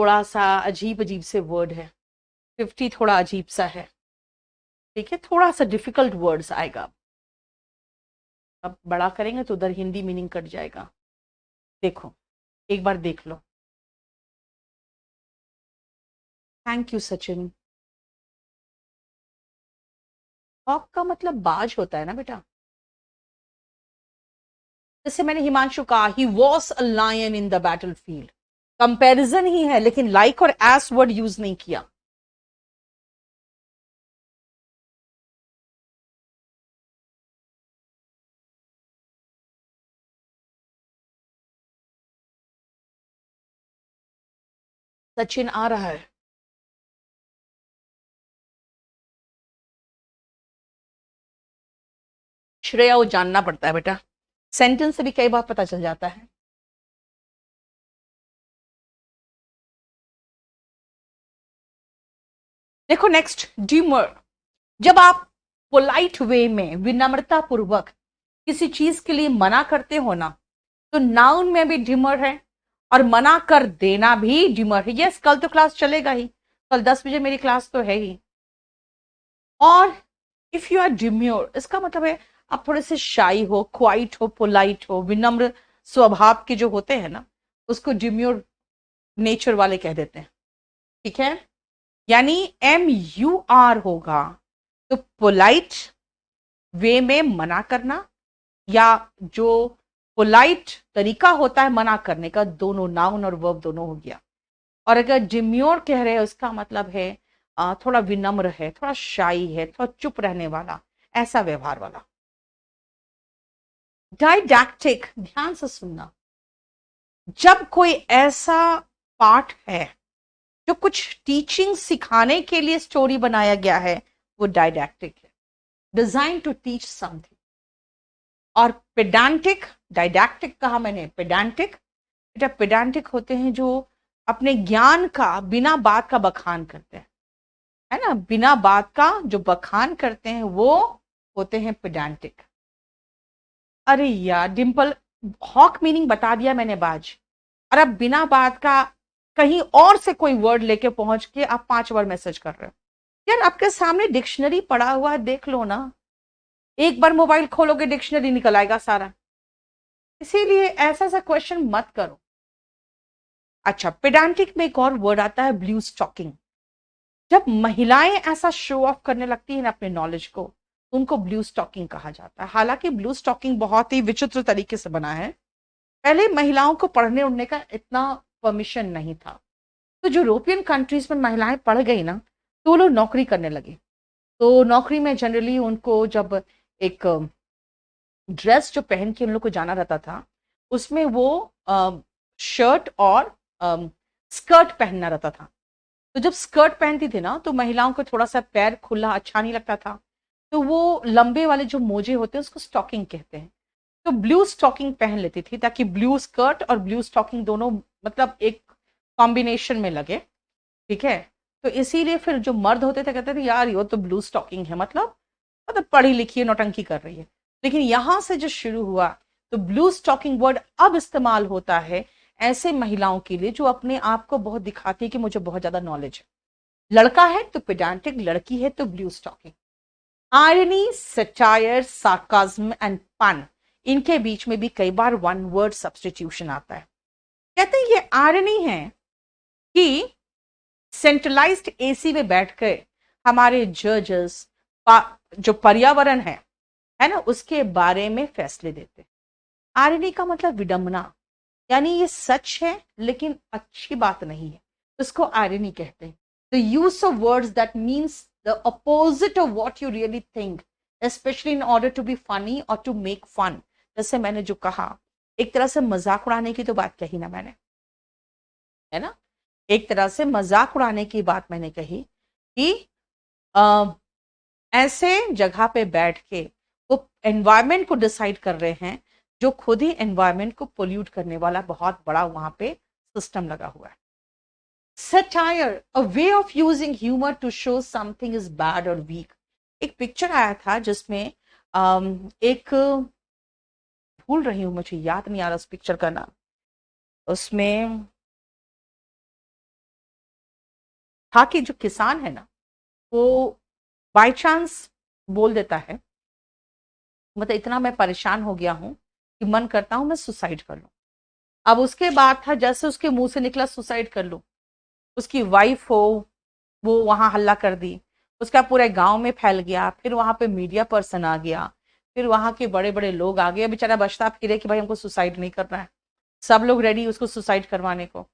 थोड़ा सा अजीब अजीब से वर्ड है। 50 थोड़ा अजीब सा है, ठीक है, थोड़ा सा डिफिकल्ट वर्ड्स आएगा। अब बड़ा करेंगे तो उधर हिंदी मीनिंग कट जाएगा। देखो, एक बार देख लो। Thank you Sachin. हॉक का मतलब बाज होता है ना बेटा। जैसे मैंने हिमांशु कहा, he was a lion in the battle field, comparison ही है, लेकिन लाइक और एस वर्ड यूज नहीं किया। सचिन आ रहा है। श्रेया वो जानना पड़ता है बेटा, सेंटेंस से भी कई बार पता चल जाता है। देखो नेक्स्ट, ड्यूमर। जब आप पोलाइट वे में विनम्रता पूर्वक किसी चीज के लिए मना करते हो ना, तो नाउन में भी ड्यूमर है, और मना कर देना भी ड्यूमर है। यस, कल तो क्लास चलेगा ही, कल 10 बजे मेरी क्लास तो है ही। और इफ यू आर ड्यूम्योर, इसका मतलब है आप थोड़े से शाई हो, क्वाइट हो, पोलाइट हो, विनम्र स्वभाव के जो होते हैं ना, उसको ड्यूम्योर नेचर वाले कह देते हैं। ठीक है, यानी MUR होगा, तो पोलाइट वे में मना करना, या जो पोलाइट तरीका होता है मना करने का, दोनों नाउन और वर्ब दोनों हो गया। और अगर डिम्योर कह रहे हैं, उसका मतलब है थोड़ा विनम्र है, थोड़ा शाई है, थोड़ा चुप रहने वाला, ऐसा व्यवहार वाला। डाइडैक्टिक, ध्यान से सुनना। जब कोई ऐसा पाठ है जो कुछ टीचिंग सिखाने के लिए स्टोरी बनाया गया है, वो डाइडैक्टिक है, डिजाइन टू टीच समथिंग। और पेडांटिक, डाइडैक्टिक कहा मैंने, पेडांटिक, बेटा पेडांटिक होते हैं जो अपने ज्ञान का बिना बात का बखान करते हैं, है ना, बिना बात का जो बखान करते हैं वो होते हैं पेडांटिक। अरे यार डिम्पल, हॉक मीनिंग बता दिया मैंने बाज, और अब बिना बात का कहीं और से कोई वर्ड लेके पहुंच के आप 5 बार मैसेज कर रहे हो। यार आपके सामने डिक्शनरी पड़ा हुआ है, देख लो ना। एक बार मोबाइल खोलोगे डिक्शनरी निकल आएगा सारा, इसीलिए ऐसा सा क्वेश्चन मत करो। अच्छा, पेडांटिक में एक और वर्ड आता है ब्लू स्टॉकिंग। जब महिलाएं ऐसा शो ऑफ करने लगती हैं ना अपने नॉलेज को, तो उनको ब्लू स्टॉकिंग कहा जाता है। हालांकि ब्लू स्टॉकिंग बहुत ही विचित्र तरीके से बना है। पहले महिलाओं को पढ़ने उड़ने का इतना परमिशन नहीं था, तो जो यूरोपियन कंट्रीज में महिलाएं पढ़ गई ना, तो वो लोग नौकरी करने लगे। तो नौकरी में जनरली उनको जब एक ड्रेस जो पहन के उन लोग को जाना रहता था, उसमें वो शर्ट और स्कर्ट पहनना रहता था। तो जब स्कर्ट पहनती थी ना, तो महिलाओं को थोड़ा सा पैर खुला अच्छा नहीं लगता था, तो वो लंबे वाले जो मोजे होते हैं उसको स्टॉकिंग कहते हैं। तो ब्लू स्टॉकिंग पहन लेती थी, ताकि ब्लू स्कर्ट और ब्लू स्टॉकिंग दोनों मतलब एक कॉम्बिनेशन में लगे। ठीक है, तो इसीलिए फिर जो मर्द होते थे कहते थे यार ये तो ब्लू स्टॉकिंग है, मतलब पढ़ी लिखी है, नौटंकी कर रही है। लेकिन यहां से जो शुरू हुआ, तो ब्लू स्टॉकिंग वर्ड अब इस्तेमाल होता है ऐसे महिलाओं के लिए जो अपने आप को बहुत दिखाती है कि मुझे बहुत ज्यादा नॉलेज है। लड़का है तो पेडांटिक, लड़की है तो blue stocking. Irony, satire, sarcasm and pun, इनके बीच में भी कई बार वन वर्ड सब्सटीट्यूशन आता है। कहते हैं ये आयरनी है कि सेंट्रलाइज्ड AC में बैठकर हमारे जजेस जो पर्यावरण है ना, उसके बारे में फैसले देते हैं। आयरनी का मतलब विडंबना, यानी ये सच है लेकिन अच्छी बात नहीं है, उसको आयरनी कहते हैं। The use of words that means the opposite of what you really think, specially in order to be funny और टू मेक फन। जैसे मैंने जो कहा, एक तरह से मजाक उड़ाने की तो बात कही ना मैंने, है ना, एक तरह से मजाक उड़ाने की बात मैंने कही कि ऐसे जगह पे बैठ के वो एनवायरमेंट को डिसाइड कर रहे हैं जो खुद ही एनवायरमेंट को पोल्यूट करने वाला बहुत बड़ा वहां पे सिस्टम लगा हुआ है। Satire, a way of using humour to show something is bad और वीक। एक पिक्चर आया था जिसमें एक, भूल रही हूं, मुझे याद नहीं आ रहा उस पिक्चर का नाम। उसमें था कि जो किसान है ना, वो बाय चांस बोल देता है, मतलब इतना मैं परेशान हो गया हूं कि मन करता हूं मैं सुसाइड कर लूं। अब उसके बाद था, जैसे उसके मुंह से निकला सुसाइड कर लूं, उसकी वाइफ हो वो वहां हल्ला कर दी, उसका पूरे गांव में फैल गया, फिर वहां पे मीडिया पर्सन आ गया, फिर वहां के बड़े बड़े लोग आ गए, बेचारा बचता फिरे कि भाई हमको सुसाइड नहीं करना है, सब लोग रेडी उसको सुसाइड करवाने को।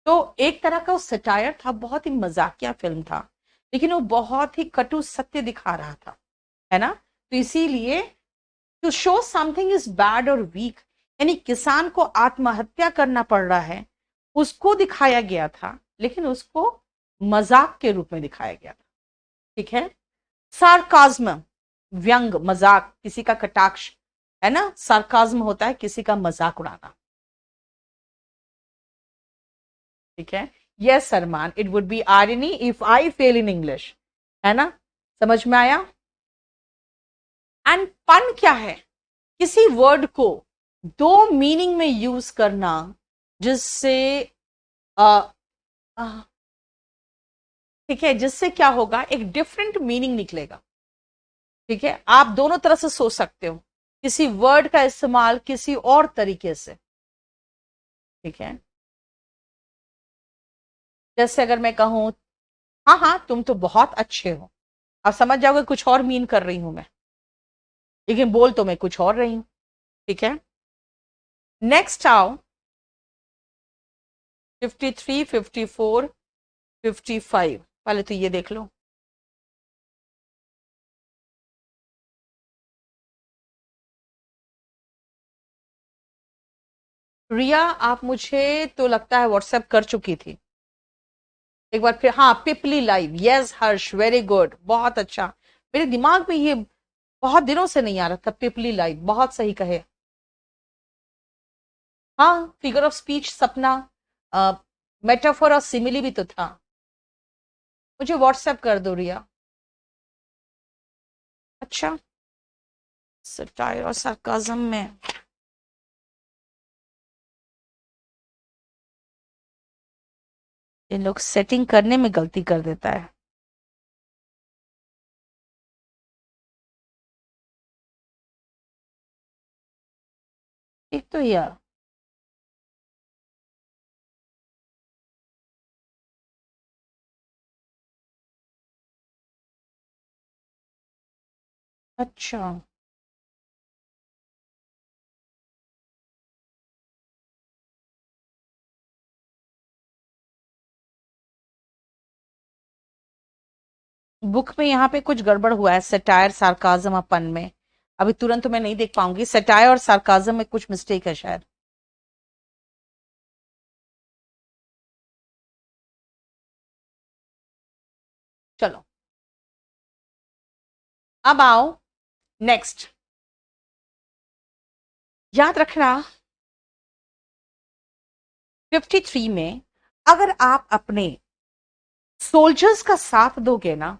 तो एक तरह का वो सटायर था, बहुत ही मजाकिया फिल्म था, लेकिन वो बहुत ही कटु सत्य दिखा रहा था, है ना। तो इसीलिए to show something is bad और वीक, यानी किसान को आत्महत्या करना पड़ रहा है, उसको दिखाया गया था, लेकिन उसको मजाक के रूप में दिखाया गया था। ठीक है। सार्काज्म, व्यंग, मजाक, किसी का कटाक्ष, है ना। सार्काज्म होता है किसी का मजाक उड़ाना। ठीक है। यस सरमान, it would be irony if I fail in English, है ना। समझ में आया। एंड पन क्या है? किसी वर्ड को दो मीनिंग में यूज करना, जिससे ठीक है, जिससे क्या होगा, एक डिफरेंट मीनिंग निकलेगा। ठीक है, आप दोनों तरह से सोच सकते हो, किसी वर्ड का इस्तेमाल किसी और तरीके से। ठीक है, जैसे अगर मैं कहूं, हाँ हाँ तुम तो बहुत अच्छे हो, आप समझ जाओगे कुछ और मीन कर रही हूं मैं, लेकिन बोल तो मैं कुछ और रही हूं। ठीक है, नेक्स्ट आओ, 53, 54, 55। पहले तो ये देख लो। रिया, आप मुझे तो लगता है व्हाट्सएप कर चुकी थी एक बार फिर। हाँ, पिपली लाइव, यस हर्ष, वेरी गुड, बहुत अच्छा। मेरे दिमाग में ये बहुत दिनों से नहीं आ रहा था, पिपली लाइव, बहुत सही कहे। हाँ, फिगर ऑफ स्पीच, सपना, मेटाफोर और सिमिली भी तो था। मुझे व्हाट्सएप कर दो रिया। अच्छा, सटायर और सरकाजम में ये लोग सेटिंग करने में गलती कर देता है। एक तो यार, अच्छा, बुक में यहाँ पे कुछ गड़बड़ हुआ है, सटायर सार्काज्म अपन में। अभी तुरंत तो मैं नहीं देख पाऊंगी, सटायर और सार्काज्म में कुछ मिस्टेक है शायद। चलो, अब आओ नेक्स्ट। याद रखना, 53 में अगर आप अपने सोल्जर्स का साथ दोगे ना,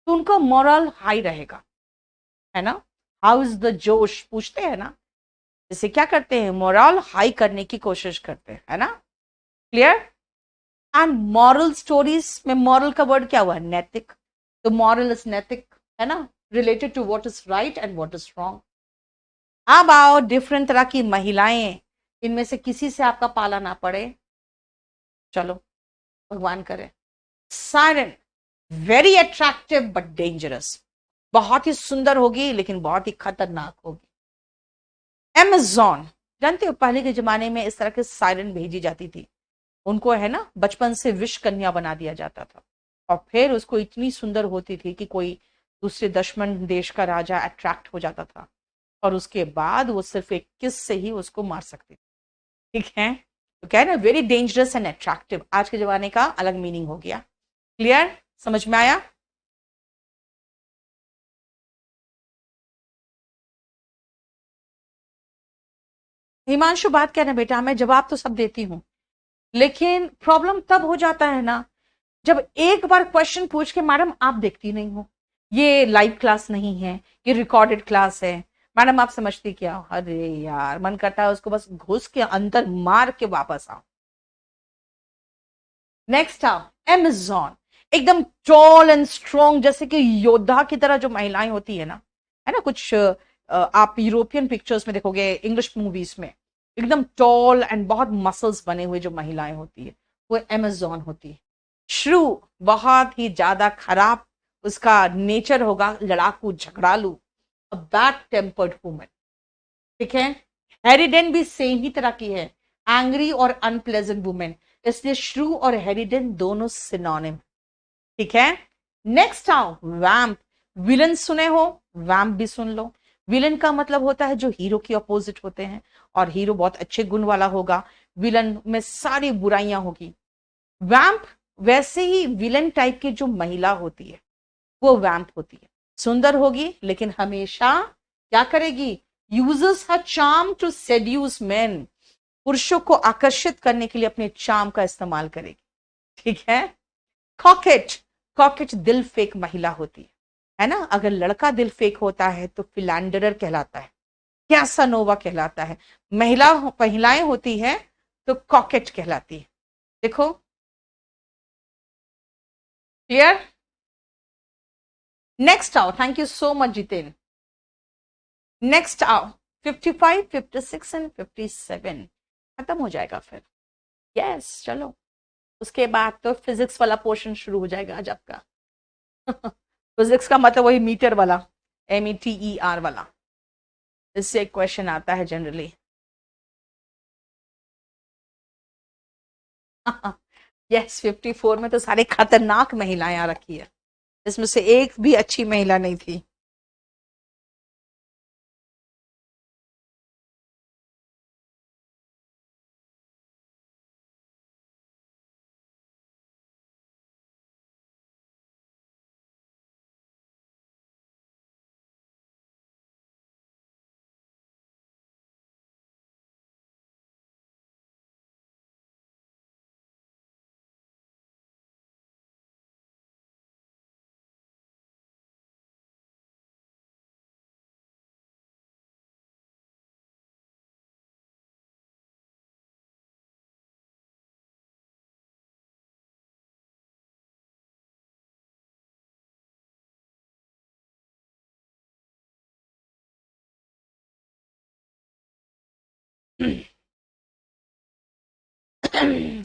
तो उनका मोरल हाई रहेगा, है ना। हाउ इज द जोश पूछते हैं ना, जैसे क्या करते हैं, मोरल हाई करने की कोशिश करते हैं, है ना। क्लियर। एंड मॉरल स्टोरीज में मॉरल का वर्ड क्या हुआ, नैतिक। तो मॉरल इज नैतिक, है ना, related to what is right and what is wrong. अब आओ डिफरेंट तरह की महिलाएं, इनमें से किसी से आपका पाला ना पड़े, चलो भगवान करे। Siren, very attractive but dangerous, बहुत ही सुंदर होगी लेकिन बहुत ही खतरनाक होगी। Amazon, जानते हो पहले के जमाने में इस तरह के सायरन भेजी जाती थी, उनको है ना बचपन से विष कन्या बना दिया जाता था, और फिर उसको इतनी सुंदर होती थी कि कोई दूसरे दुश्मन देश का राजा अट्रैक्ट हो जाता था, और उसके बाद वो सिर्फ एक किस से ही उसको मार सकती थी। ठीक है, तो कह रहे वेरी डेंजरस एंड अट्रैक्टिव, आज के जमाने का अलग मीनिंग हो गया। क्लियर, समझ में आया। हिमांशु, बात क्या है ना बेटा, मैं जवाब तो सब देती हूँ, लेकिन प्रॉब्लम तब हो जाता है ना, जब एक बार क्वेश्चन पूछ के मैडम आप देखती नहीं हो, ये लाइव क्लास नहीं है, ये रिकॉर्डेड क्लास है, मैडम आप समझती क्या हो? अरे यार, मन करता है उसको बस घुस के अंदर मार के वापस आओ। नेक्स्ट आओ, Amazon, एकदम टॉल एंड स्ट्रॉन्ग, जैसे कि योद्धा की तरह जो महिलाएं होती है ना कुछ आप यूरोपियन पिक्चर्स में देखोगे, इंग्लिश मूवीज में, एकदम टॉल एंड बहुत मसल्स बने हुए जो महिलाएं होती है, वो अमेजोन होती है। श्रू बहुत ही ज्यादा खराब उसका नेचर होगा, लड़ाकू झगड़ालू, बैड टेम्पर्ड वुमन। ठीक है। हेरिडेन भी सेम ही तरह की है, एंग्री और अनप्लेजेंट वुमेन, इसलिए श्रू और हेरिडेन दोनों सिनोनिम। ठीक है। नेक्स्ट आओ वैम्प। विलन सुने हो, वैम्प भी सुन लो। विलन का मतलब होता है जो हीरो की अपोजिट होते हैं, और हीरो बहुत अच्छे गुण वाला होगा, विलन में सारी बुराइयां होगी। वैम्प वैसे ही विलन टाइप की जो महिला होती है वो वैम्प होती है, सुंदर होगी लेकिन हमेशा क्या करेगी, uses her charm to seduce men, पुरुषों को आकर्षित करने के लिए अपने चार्म का इस्तेमाल करेगी। ठीक है। कॉकेट, कॉकेट दिल फेक महिला होती है ना। अगर लड़का दिल फेक होता है तो फिलैंडरर कहलाता है, कैसानोवा कहलाता है। महिलाएं होती है तो कॉकेट कहलाती है। देखो, क्लियर। नेक्स्ट आओ, thank you so much Jiten. Next आओ 55, 56 एंड 57 खत्म हो जाएगा फिर। यस चलो, उसके बाद तो फिजिक्स वाला पोर्शन शुरू हो जाएगा आज आपका। फिजिक्स का मतलब वही मीटर वाला, METER वाला, इससे एक क्वेश्चन आता है जनरली। यस 54 में तो सारे खतरनाक महिलाएं आ रखी है, इसमें से एक भी अच्छी महिला नहीं थी।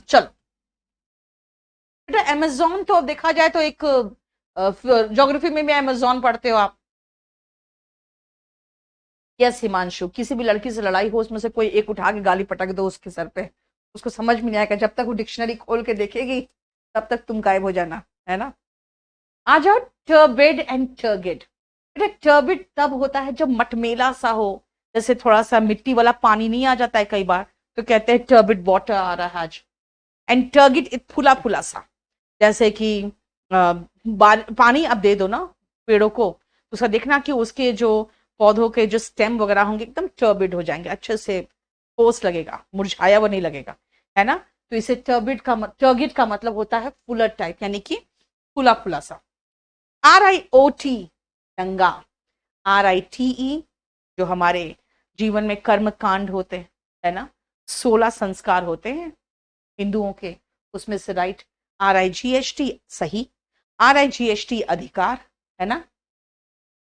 चलो बेटा, अमेजोन तो देखा जाए तो एक ज्योग्राफी में भी अमेजोन पढ़ते हो आप। यस हिमांशु, किसी भी लड़की से लड़ाई हो, उसमें से कोई एक उठा के गाली पटक दो उसके सर पे, उसको समझ में नहीं आएगा, जब तक वो डिक्शनरी खोल के देखेगी तब तक तुम गायब हो जाना, है ना। आ जाओ टर्बिड एंड टर्गिड। बेटा टर्बिड तब होता है जब मटमेला सा हो, जैसे थोड़ा सा मिट्टी वाला पानी नहीं आ जाता है कई बार, तो कहते हैं टर्बिड वाटर आ रहा है आज। एंड टर्गिड एक फुला फुला सा, जैसे कि पानी अब दे दो ना पेड़ों को, तो उसका देखना कि उसके जो पौधों के जो स्टेम वगैरह होंगे एकदम टर्बिड हो जाएंगे, अच्छे से ठोस लगेगा, मुरझाया वो नहीं लगेगा, है ना। तो इसे टर्गिड का मतलब होता है फुलर टाइप, यानी कि फुला फुला सा। RIOT गंगा, RITE जो हमारे जीवन में कर्म कांड होते हैं, है ना, 16 संस्कार होते हैं हिंदुओं के, उसमें से राइट RIGHT सही, RIGHT अधिकार, है ना।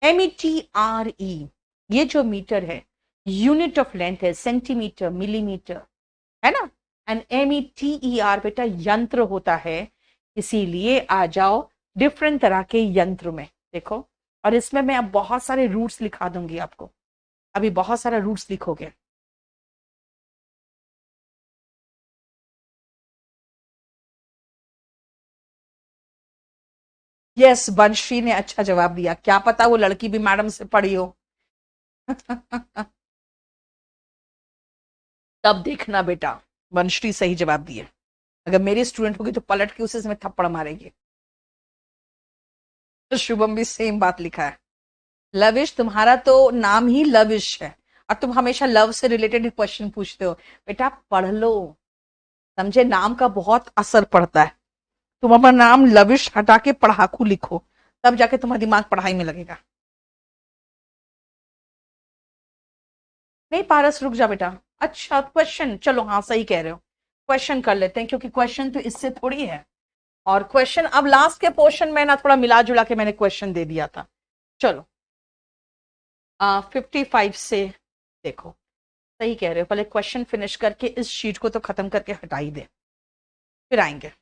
METRE ये जो मीटर है यूनिट ऑफ लेंथ है, सेंटीमीटर मिलीमीटर, है ना। एंड METER बेटा यंत्र होता है, इसीलिए आ जाओ डिफरेंट तरह के यंत्र में देखो, और इसमें मैं अब बहुत सारे रूट्स लिखा दूंगी आपको, अभी बहुत सारा रूट्स लिखोगे। यस वंशी ने अच्छा जवाब दिया, क्या पता वो लड़की भी मैडम से पढ़ी हो। तब देखना बेटा, वंशी सही जवाब दिए, अगर मेरी स्टूडेंट होगी तो पलट के उसे में थप्पड़ मारेगी। तो शुभम भी सेम बात लिखा है। लविश, तुम्हारा तो नाम ही लविश है, और तुम हमेशा लव से रिलेटेड क्वेश्चन पूछते हो। बेटा पढ़ लो, समझे, नाम का बहुत असर पड़ता है। तुम अपना नाम लविश हटा के पढ़ाकू लिखो, तब जाके तुम्हारा दिमाग पढ़ाई में लगेगा। नहीं पारस रुक जा बेटा। अच्छा क्वेश्चन, चलो हाँ सही कह रहे हो, क्वेश्चन कर लेते हैं, क्योंकि क्वेश्चन तो इससे थोड़ी है, और क्वेश्चन अब लास्ट के पोर्शन में ना थोड़ा मिला जुला के मैंने क्वेश्चन दे दिया था। चलो 55 से देखो, सही कह रहे हो, पहले क्वेश्चन फिनिश करके इस शीट को तो खत्म करके हटा ही दे, फिर आएंगे।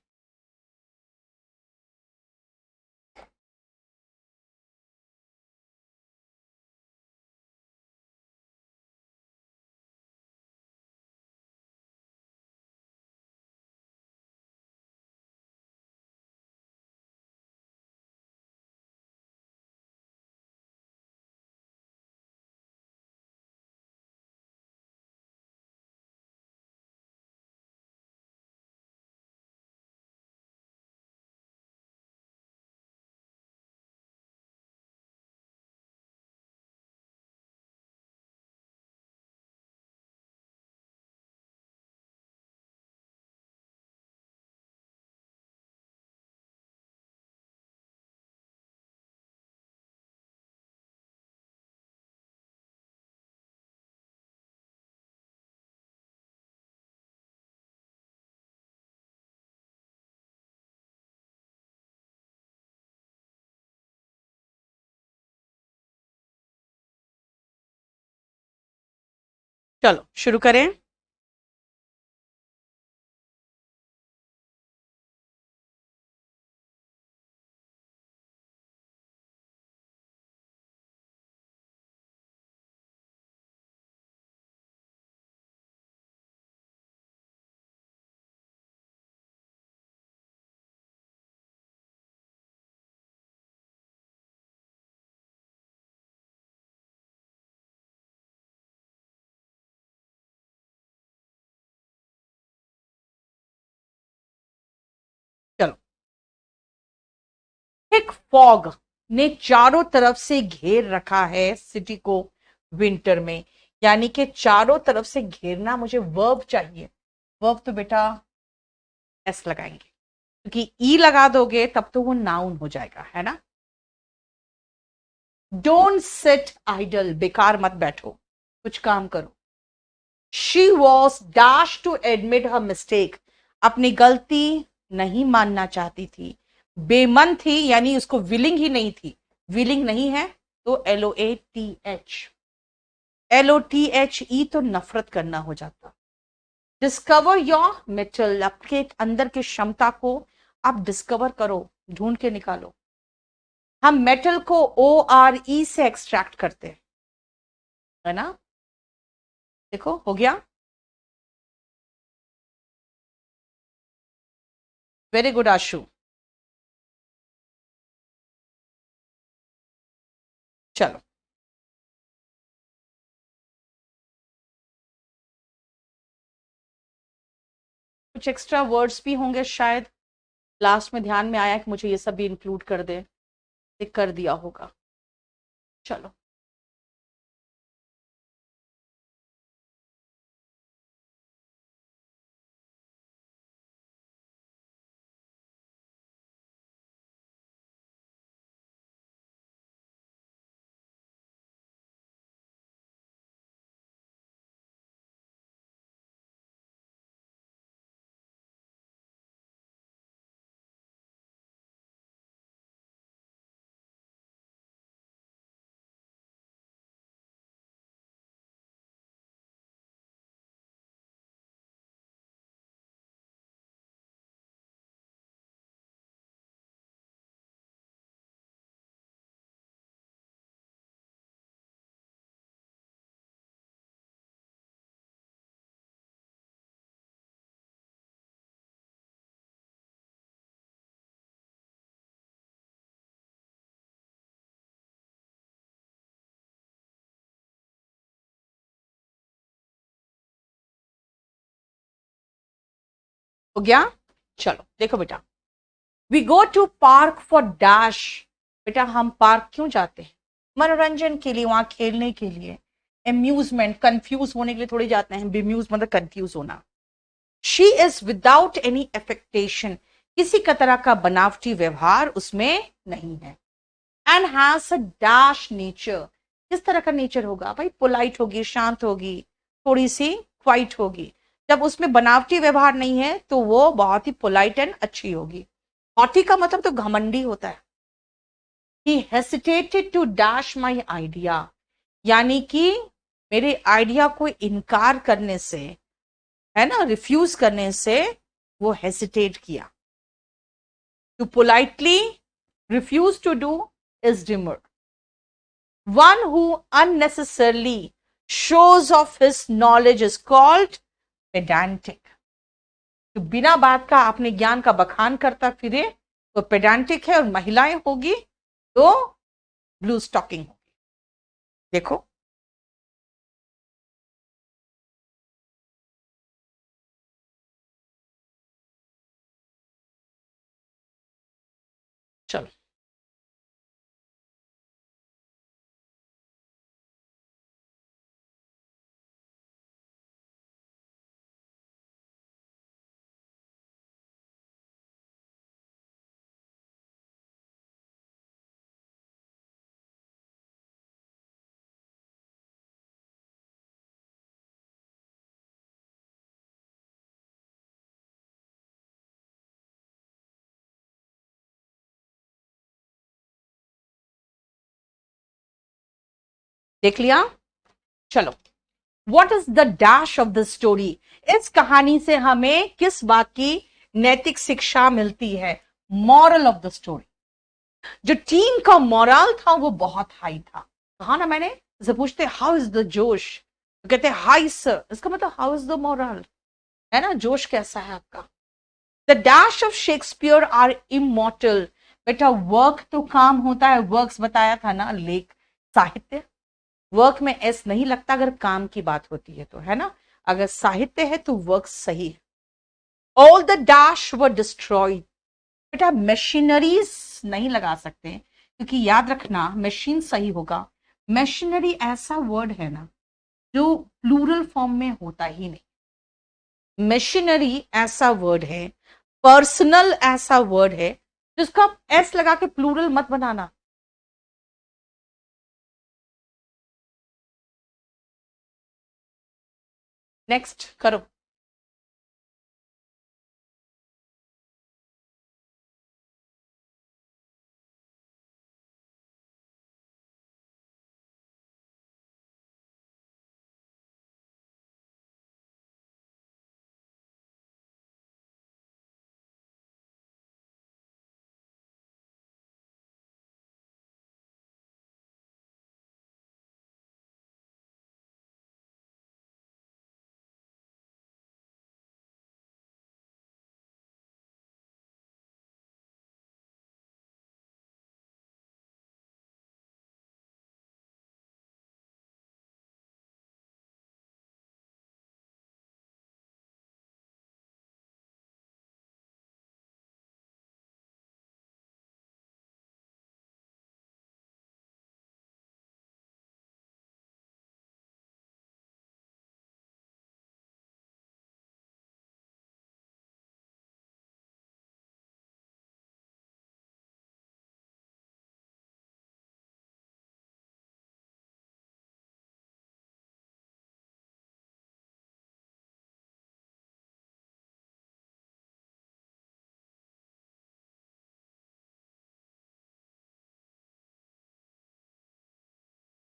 चलो शुरू करें। चलो, थिक फॉग ने चारों तरफ से घेर रखा है सिटी को विंटर में, यानी कि चारों तरफ से घेरना, मुझे वर्ब चाहिए। वर्ब तो बेटा एस लगाएंगे, क्योंकि ई लगा दोगे तब तो वो नाउन हो जाएगा, है ना। डोंट सिट आइडल, बेकार मत बैठो, कुछ काम करो। She was dash to admit her mistake, अपनी गलती नहीं मानना चाहती थी। बेमन थी, यानी उसको विलिंग ही नहीं थी। विलिंग नहीं है तो LOATH तो नफरत करना हो जाता। डिस्कवर योर मेटल, आपके अंदर की क्षमता को आप डिस्कवर करो, ढूंढ के निकालो। हम मेटल को ORE से एक्सट्रैक्ट करते हैं, है ना। देखो हो गया, वेरी गुड आशु। चलो कुछ एक्स्ट्रा वर्ड्स भी होंगे शायद, लास्ट में ध्यान में आया कि मुझे ये सब भी इंक्लूड कर दे, कर दिया होगा। चलो हो गया। चलो देखो बेटा, we go to park for dash, बेटा हम पार्क क्यों जाते हैं? मनोरंजन के लिए, वहां खेलने के लिए। एम्यूजमेंट, कंफ्यूज होने के लिए थोड़ी जाते हैं, बेम्यूज मतलब कंफ्यूज होना। शी इज विदाउट एनी एफेक्टेशन, किसी का तरह का बनावटी व्यवहार उसमें नहीं है। And has a dash nature, किस तरह का नेचर होगा भाई? पोलाइट होगी, शांत होगी, थोड़ी सी क्वाइट होगी। जब उसमें बनावटी व्यवहार नहीं है तो वो बहुत ही पोलाइट एंड अच्छी होगी। हॉटी का मतलब तो घमंडी होता है। ही हेसिटेटेड टू डैश माई आइडिया, यानी कि मेरे आइडिया को इनकार करने से, है ना, रिफ्यूज करने से वो हेसिटेट किया। To politely refuse to do is demur. One who unnecessarily shows off his knowledge is called pedantic। तो बिना बात का अपने ज्ञान का बखान करता फिरे तो पेडांटिक है, और महिलाएं होगी तो ब्लू स्टॉकिंग होगी। देखो चलो, देख लिया। चलो, what is the dash of the story? इस कहानी से हमें किस बात की नैतिक शिक्षा मिलती है? मॉरल ऑफ द स्टोरी, जो टीम का मोरल था वो बहुत हाई था। कहा ना मैंने, जैसे पूछते हाउ इज द जोश, तो कहते हाई सर, इसका मतलब हाउ इज द मोरल, है ना, जोश कैसा है आपका। The dash of Shakespeare are immortal. बेटा वर्क तो काम होता है, वर्क्स बताया था ना, लेख, साहित्य। वर्क में एस नहीं लगता अगर काम की बात होती है तो, है ना। अगर साहित्य है तो वर्क सही है। All the dash were destroyed. बेटा मशीनरीज नहीं लगा सकते, क्योंकि याद रखना मशीन सही होगा। मशीनरी ऐसा वर्ड है ना जो प्लूरल फॉर्म में होता ही नहीं। मशीनरी ऐसा वर्ड है, पर्सनल ऐसा वर्ड है जिसका एस लगा के प्लूरल मत बनाना। नेक्स्ट करो।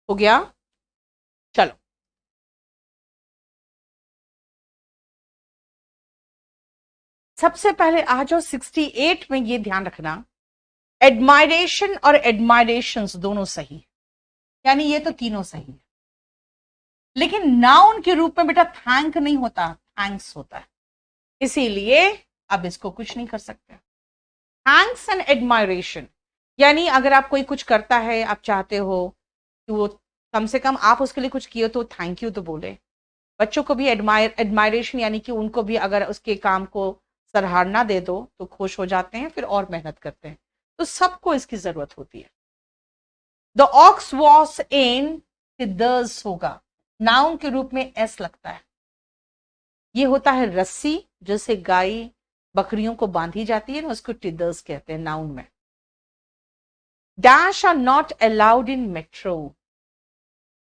हो गया। चलो, सबसे पहले आ जाओ 68 में। ये ध्यान रखना, एडमायरेशन और एडमायरेशंस दोनों सही है, यानी ये तो तीनों सही है। लेकिन नाउन के रूप में बेटा थैंक नहीं होता, थैंक्स होता है। इसीलिए अब इसको कुछ नहीं कर सकते। थैंक्स एंड एडमायरेशन, यानी अगर आप कोई कुछ करता है, आप चाहते हो कि वो कम से कम आप उसके लिए कुछ किए तो थैंक यू तो बोले। बच्चों को भी एडमायरेशन, यानी कि उनको भी अगर उसके काम को सराहना दे दो तो खुश हो जाते हैं, फिर और मेहनत करते हैं। तो सबको इसकी जरूरत होती है। द ऑक्स वॉस इन टिदर्स होगा, नाउन के रूप में एस लगता है। ये होता है रस्सी जैसे गाय बकरियों को बांधी जाती है ना, उसको टिदर्स कहते हैं नाउन में। Dash are not allowed in metro.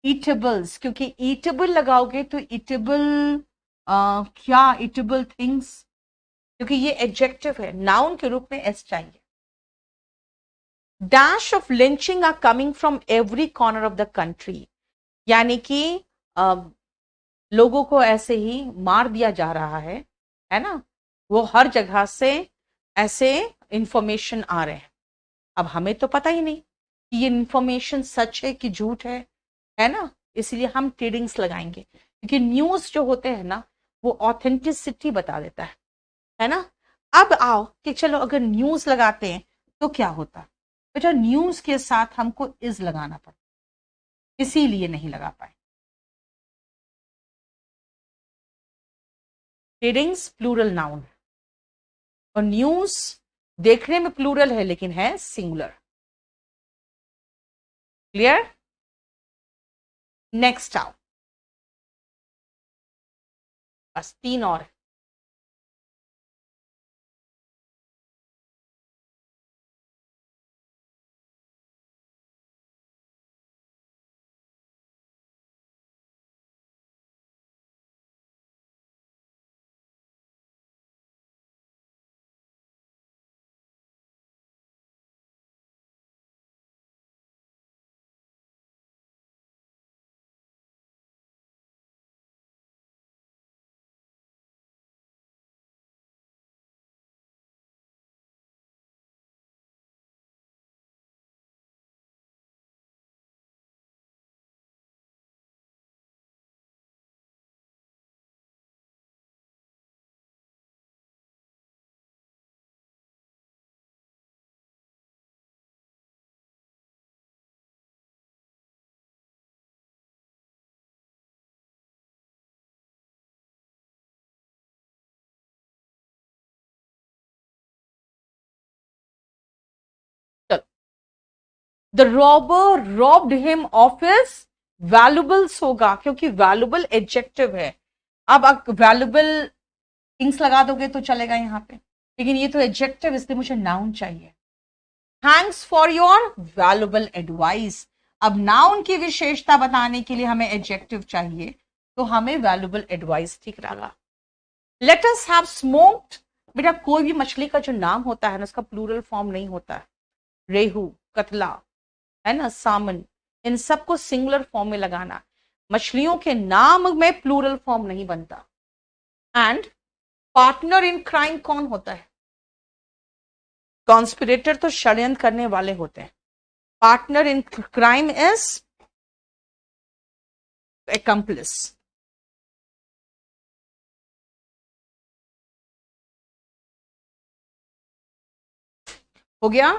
Eatables, क्योंकि ईटेबल लगाओगे तो ईटेबल क्या, ईटेबल थिंग्स, क्योंकि ये एडजेक्टिव है, नाउन के रूप में एस चाहिए। Dash of lynching are coming from every corner of the country, यानी कि लोगों को ऐसे ही मार दिया जा रहा है ना, वो हर जगह से ऐसे इंफॉर्मेशन आ रहे हैं। अब हमें तो पता ही नहीं कि ये इंफॉर्मेशन सच है कि झूठ है ना, इसलिए हम ट्रेडिंग्स लगाएंगे, क्योंकि न्यूज जो होते हैं ना वो ऑथेंटिसिटी बता देता है ना। अब आओ कि चलो अगर न्यूज लगाते हैं तो क्या होता, बेटा न्यूज के साथ हमको इज लगाना पड़ता, इसीलिए नहीं लगा पाए। ट्रेडिंग्स प्लूरल नाउन, और न्यूज देखने में प्लूरल है लेकिन है सिंगुलर। क्लियर? नेक्स्ट आओ, बस 3 और। The robber robbed him of his valuables होगा, क्योंकि वैल्यूबल एडजेक्टिव है। अब वैल्यूबल थिंग्स लगा दोगे तो चलेगा यहाँ पे, लेकिन ये तो एडजेक्टिव, इसलिए मुझे नाउन चाहिए। Thanks for your valuable advice. अब नाउन की विशेषता बताने के लिए हमें एडजेक्टिव चाहिए, तो हमें वैल्यूबल एडवाइस ठीक रहेगा। लेट अस हैव स्मोक्ड, बेटा कोई भी मछली का जो नाम होता है ना उसका प्लूरल फॉर्म नहीं होता है। रेहू, कतला, है ना, सामन, इन सबको सिंगुलर फॉर्म में लगाना। मछलियों के नाम में प्लूरल फॉर्म नहीं बनता। एंड पार्टनर इन क्राइम कौन होता है? कॉन्स्पिरेटर तो षड्यंत्र करने वाले होते हैं। Partner in crime is accomplice। हो गया?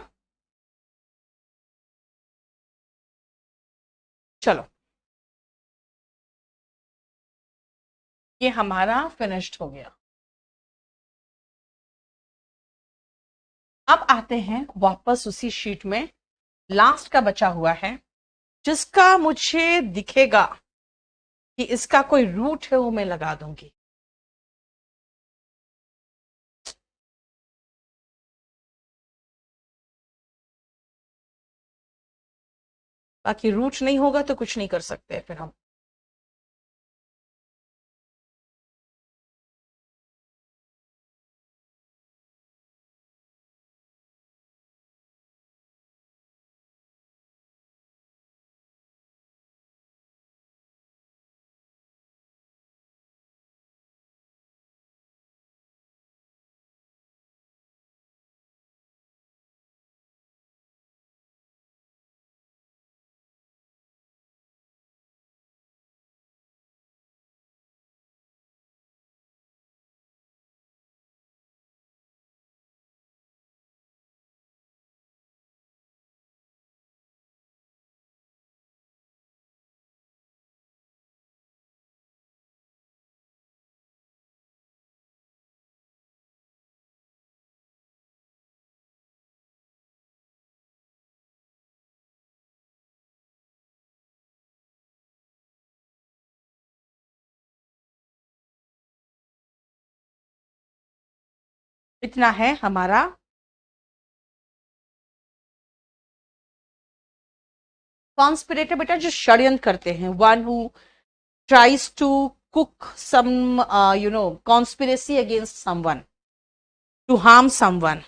चलो, ये हमारा फिनिश्ड हो गया। अब आते हैं वापस उसी शीट में, लास्ट का बचा हुआ है, जिसका मुझे दिखेगा कि इसका कोई रूट है वो मैं लगा दूंगी। बाकी रूट नहीं होगा तो कुछ नहीं कर सकते फिर हम। इतना है हमारा कॉन्स्पिरेटर, बेटा जो षड्यंत्र करते हैं, one who tries to cook some conspiracy against someone. to harm someone.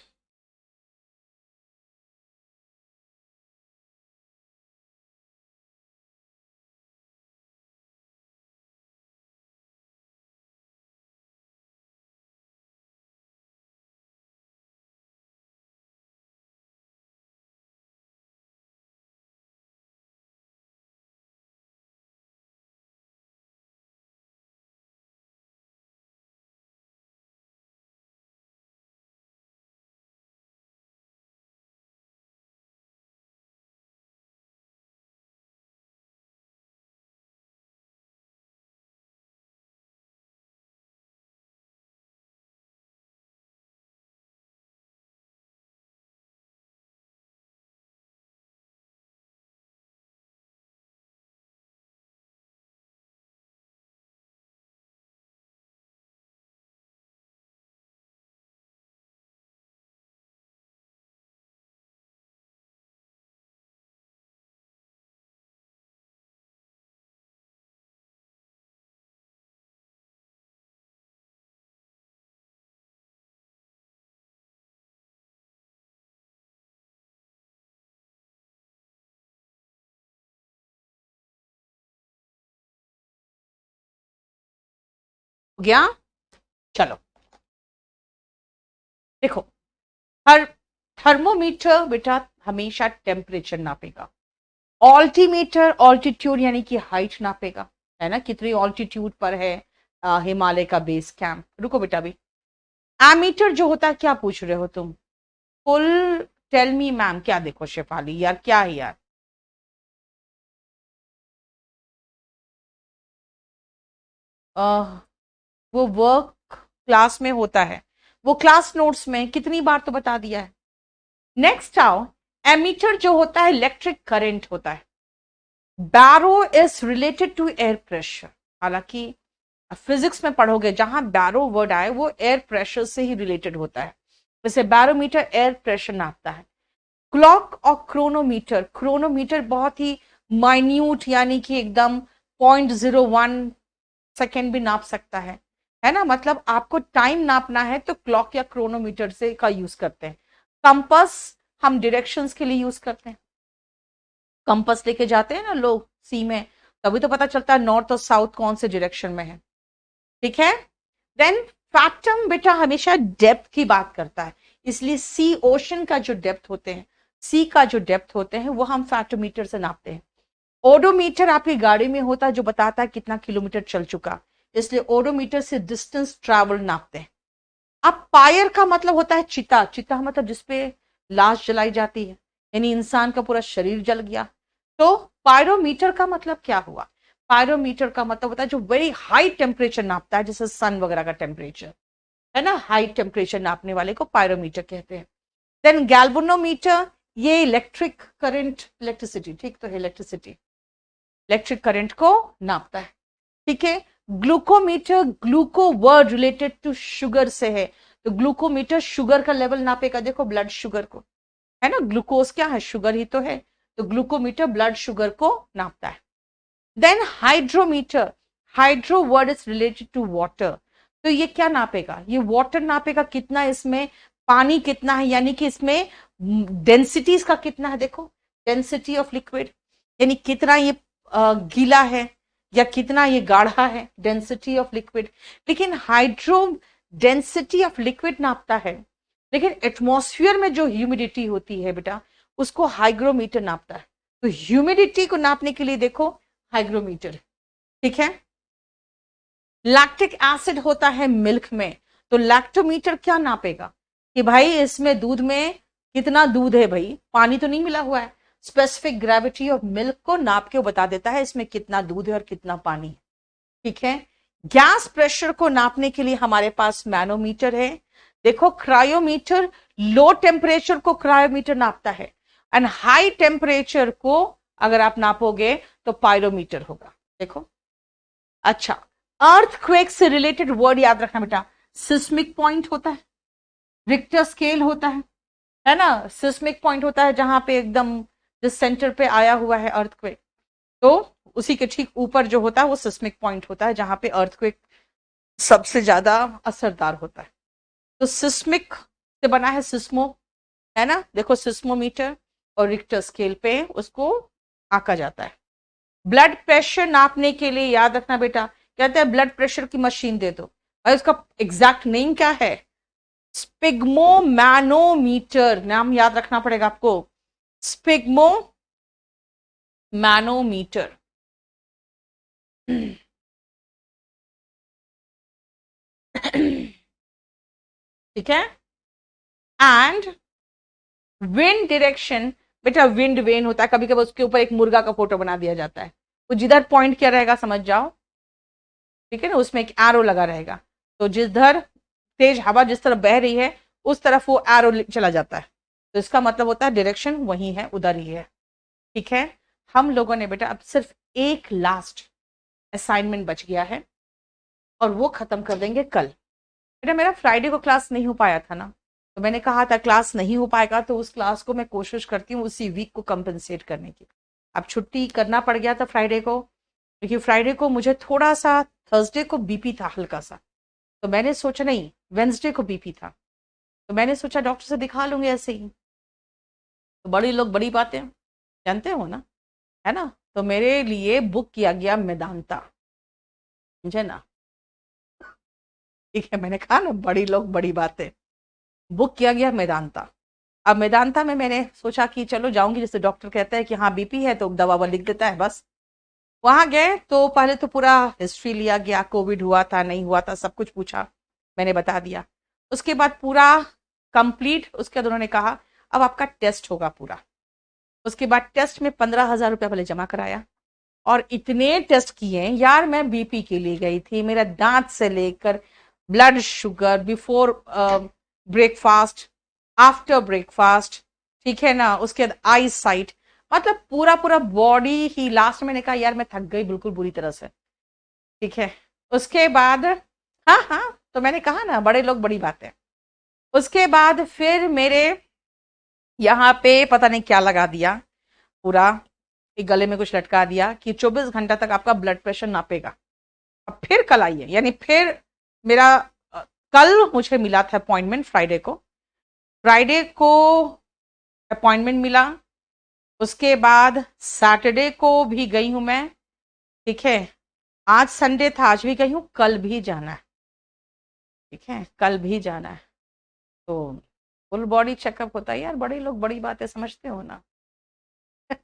हो गया? चलो देखो, हर थर्मोमीटर बेटा हमेशा टेम्परेचर नापेगा। ऑल्टीमीटर ऑल्टीट्यूड यानी कि हाइट नापेगा, है ना, कितनी ऑल्टीट्यूड पर है हिमालय का बेस कैंप। रुको बेटा अभी। एमीटर जो होता है, क्या पूछ रहे हो तुम? फुल टेल मी मैम, क्या देखो शेफाली यार, क्या है यार? वो वर्क क्लास में होता है, वो क्लास नोट्स में कितनी बार तो बता दिया है। नेक्स्ट आओ, एमीटर जो होता है इलेक्ट्रिक करंट होता है। Baro is related to air pressure. हालांकि फिजिक्स में पढ़ोगे, जहां बैरो वर्ड आए वो एयर प्रेशर से ही रिलेटेड होता है। जैसे बैरोमीटर एयर प्रेशर नापता है। क्लॉक और क्रोनोमीटर, क्रोनोमीटर बहुत ही माइन्यूट यानी कि एकदम 0.01 सेकेंड भी नाप सकता है ना। मतलब आपको टाइम नापना है तो क्लॉक या क्रोनोमीटर से का यूज करते हैं। कंपास हम डायरेक्शंस के लिए यूज करते हैं। कंपास लेके जाते हैं ना लोग सी में, तभी तो पता चलता है नॉर्थ और साउथ कौन से डायरेक्शन में है। ठीक है। देन फैक्टम बेटा हमेशा डेप्थ की बात करता है, इसलिए सी ओशन का जो डेप्थ होते हैं, सी का जो डेप्थ होते हैं वो हम फैक्टोमीटर से नापते हैं। ओडोमीटर आपकी गाड़ी में होता है जो बताता है कितना किलोमीटर चल चुका, इसलिए ओडोमीटर से डिस्टेंस ट्रैवल नापते हैं। अब पायर का मतलब होता है चिता, चिता मतलब जिसपे लाश जलाई जाती है, यानी इंसान का पूरा शरीर जल गया। तो पायरोमीटर का मतलब क्या हुआ? पायरोमीटर का मतलब होता है जो वेरी हाई टेम्परेचर नापता है, जैसे सन वगैरह का टेम्परेचर, है ना, हाई टेम्परेचर नापने वाले को पायरोमीटर कहते हैं। देन गैल्वेनोमीटर, ये इलेक्ट्रिक करंट, इलेक्ट्रिसिटी, ठीक तो है, इलेक्ट्रिसिटी, इलेक्ट्रिक करंट को नापता है। ठीक है। Glucometer, gluco word related to sugar से है, तो ग्लूकोमीटर शुगर का लेवल नापेगा। देखो ब्लड शुगर को, है ना, ग्लूकोज क्या है, शुगर ही तो है, तो ग्लूकोमीटर ब्लड शुगर को नापता है। Then hydrometer, hydro word is related to water, तो ये क्या नापेगा? ये वाटर नापेगा, कितना इसमें पानी कितना है, यानी कि इसमें डेंसिटीज का कितना है। देखो डेंसिटी ऑफ लिक्विड, यानी कितना ये गीला है या कितना ये गाढ़ा है, डेंसिटी ऑफ लिक्विड। लेकिन हाइड्रो डेंसिटी ऑफ लिक्विड नापता है, लेकिन एटमॉस्फेयर में जो ह्यूमिडिटी होती है बेटा उसको हाइग्रोमीटर नापता है। तो ह्यूमिडिटी को नापने के लिए देखो हाइग्रोमीटर। ठीक है। लैक्टिक एसिड होता है मिल्क में, तो लैक्टोमीटर क्या नापेगा कि भाई इसमें दूध में कितना दूध है, भाई पानी तो नहीं मिला हुआ है। स्पेसिफिक ग्रेविटी ऑफ मिल्क को नाप के बता देता है इसमें कितना दूध है और कितना पानी है। ठीक है। गैस प्रेशर को नापने के लिए हमारे पास मैनोमीटर है। देखो क्रायोमीटर लो टेम्परेचर को क्रायोमीटर नापता है, एंड हाई टेम्परेचर को अगर आप नापोगे तो पायरोमीटर होगा। देखो अच्छा, अर्थक्वेक से रिलेटेड वर्ड याद रखना बेटा, सिस्मिक पॉइंट होता है, रिक्टर स्केल होता है ना। सिस्मिक पॉइंट होता है जहां पे एकदम जिस सेंटर पे आया हुआ है अर्थक्वेक, तो उसी के ठीक ऊपर जो होता है वो सिस्मिक पॉइंट होता है जहां पे अर्थक्वेक सबसे ज्यादा असरदार होता है। तो सिस्मिक से बना है सिस्मो, है ना, देखो सिस्मोमीटर और रिक्टर स्केल पे उसको आंका जाता है। ब्लड प्रेशर नापने के लिए याद रखना बेटा, कहते हैं ब्लड प्रेशर की मशीन दे दो, और इसका एग्जैक्ट नेम क्या है, स्पिग्मोमैनोमीटर, नाम याद रखना पड़ेगा आपको, स्पिग्मोमैनोमीटर। ठीक है। एंड विंड डायरेक्शन, बेटा विंड वेन होता है, कभी कभी उसके ऊपर एक मुर्गा का फोटो बना दिया जाता है, तो जिधर पॉइंट किया रहेगा समझ जाओ, ठीक है ना, उसमें एक एरो लगा रहेगा, तो जिधर तेज हवा जिस तरफ बह रही है उस तरफ वो एरो चला जाता है, तो इसका मतलब होता है डायरेक्शन वही है, उधर ही है। ठीक है। हम लोगों ने बेटा अब सिर्फ एक लास्ट असाइनमेंट बच गया है और वो खत्म कर देंगे कल। बेटा मेरा फ्राइडे को क्लास नहीं हो पाया था ना, तो मैंने कहा था क्लास नहीं हो पाएगा तो उस क्लास को मैं कोशिश करती हूँ उसी वीक को कंपनसेट करने की। अब छुट्टी करना पड़ गया था फ्राइडे को, क्योंकि फ्राइडे को मुझे थोड़ा सा, थर्सडे को बीपी था हल्का सा, तो मैंने सोचा, नहीं वेंसडे को बीपी था, तो मैंने सोचा डॉक्टर से दिखा लूंगी ऐसे ही, तो बड़ी लोग बड़ी बातें जानते हो ना, है ना, तो मेरे लिए बुक किया गया मेदांता, समझे ना, ठीक है, मैंने कहा ना बड़ी लोग बड़ी बातें, बुक किया गया मेदांता। अब मेदांता में मैंने सोचा कि चलो जाऊंगी, जैसे डॉक्टर कहता है कि हाँ बीपी है तो दवा वो लिख देता है बस। वहां गए तो पहले तो पूरा हिस्ट्री लिया गया, कोविड हुआ था नहीं हुआ था सब कुछ पूछा, मैंने बता दिया। उसके बाद पूरा कंप्लीट, उसके बाद उन्होंने कहा अब आपका टेस्ट होगा पूरा। उसके बाद टेस्ट में 15,000 रुपया पहले जमा कराया, और इतने टेस्ट किए यार, मैं बीपी के लिए गई थी, मेरा दांत से लेकर blood sugar, before breakfast, after breakfast, ठीक है ना, उसके बाद आई साइट, मतलब पूरा पूरा बॉडी ही। लास्ट में मैंने कहा यार मैं थक गई बिल्कुल बुरी तरह से, ठीक है। उसके बाद हाँ हाँ, तो मैंने कहा ना बड़े लोग बड़ी बातें। उसके बाद फिर मेरे यहाँ पे पता नहीं क्या लगा दिया, पूरा एक गले में कुछ लटका दिया कि 24 घंटा तक आपका ब्लड प्रेशर नापेगा। अब फिर कल आइए, यानी फिर मेरा कल मुझे मिला था अपॉइंटमेंट, फ्राइडे को अपॉइंटमेंट मिला। उसके बाद सैटरडे को भी गई हूं मैं, ठीक है, आज संडे था आज भी गई हूं, कल भी जाना है, ठीक है, कल भी जाना है। तो फुल बॉडी चेकअप होता है यार, बड़े लोग बड़ी बातें समझते हो ना।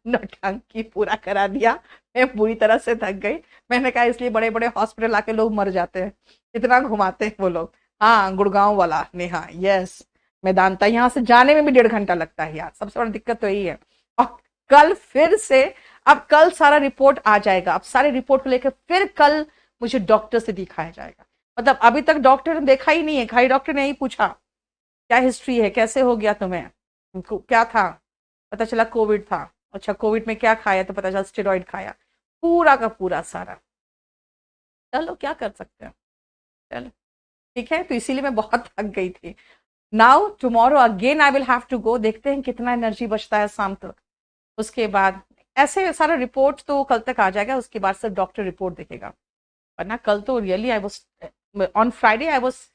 नौटंकी पूरा करा दिया, मैं पूरी तरह से थक गई। मैंने कहा इसलिए बड़े बड़े हॉस्पिटल आके लोग मर जाते हैं, इतना घुमाते हैं वो लोग। हाँ गुड़गांव वाला नेहा, यस, मेदांता, यहाँ से जाने में भी 1.5 घंटा लगता है यार, सबसे बड़ी दिक्कत तो यही है। और कल फिर से, अब कल सारा रिपोर्ट आ जाएगा, अब सारे रिपोर्ट को लेकर फिर कल मुझे डॉक्टर से दिखाया जाएगा। मतलब अभी तक डॉक्टर ने देखा ही नहीं है, खाली डॉक्टर ने यही पूछा क्या हिस्ट्री है, कैसे हो गया तुम्हें, क्या था, पता चला कोविड था। अच्छा कोविड में क्या खाया, तो पता चला स्टेरॉइड खाया, पूरा का पूरा सारा। चलो क्या कर सकते हैं, चलो ठीक है, तो इसीलिए मैं बहुत थक गई थी। Now tomorrow again I will have to go, देखते हैं कितना एनर्जी बचता है शाम तक। उसके बाद ऐसे सारा रिपोर्ट तो कल तक आ जाएगा, उसके बाद सिर्फ डॉक्टर रिपोर्ट देखेगा, वरना कल तो really I was, on Friday I was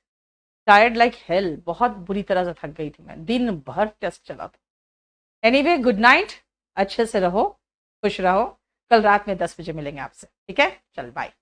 tired like hell, बहुत बुरी तरह से थक गई थी मैं, दिन भर टेस्ट चला था। एनीवे गुड नाइट, अच्छे से रहो, खुश रहो, कल रात में 10 बजे मिलेंगे आपसे, ठीक है, चल बाय।